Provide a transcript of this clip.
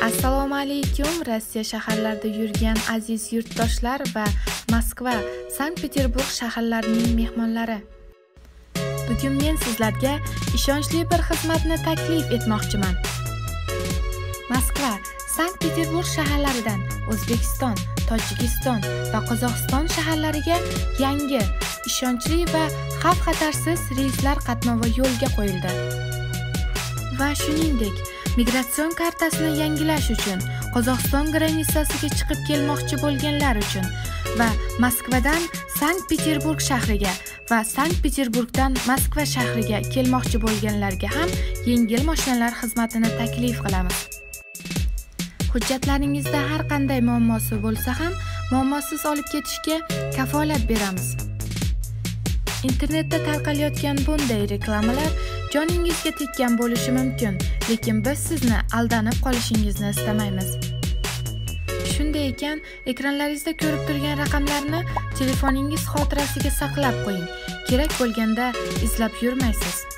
Assalomu alaykum. Rossiya shaharlarida yurgan aziz yurtdoshlar va Moskva, Sankt-Peterburg shaharlarining mehmonlari. Bugun men sizlarga ishonchli bir xizmatni taklif etmoqchiman. Moskva, Sankt-Peterburg shaharlaridan O'zbekiston, Tojikiston va Qozog'iston shaharlariga yangi, ishonchli va xavf-xatarsiz reyslar qatnovi yo'lga qo'yildi. Va shuningdek, migratsion kartasini yangilash uchun Qozog'iston granitsasiga chiqib kelmoqchi bo'lganlar uchun va Moskvadan Sankt-Peterburg shahriga va Sankt-Peterburgdan Moskva shahriga kelmoqchi bo'lganlarga ham yengil mashinalar xizmatini taklif qilamiz. Hujjatlaringizda har qanday muammosi bo'lsa ham, muammosiz olib ketishga kafolat beramiz. Internetda tarqalayotgan bunday reklamalar joningizga tekkan bo'lishi mumkin, lekin biz sizni aldanib qolishingizni istamaymiz. Shunday ekan, ekranlaringizda ko'rib turgan raqamlarni telefoningiz xotirasiga saqlab qo'ying. Kerak bo'lganda izlab yurmaysiz.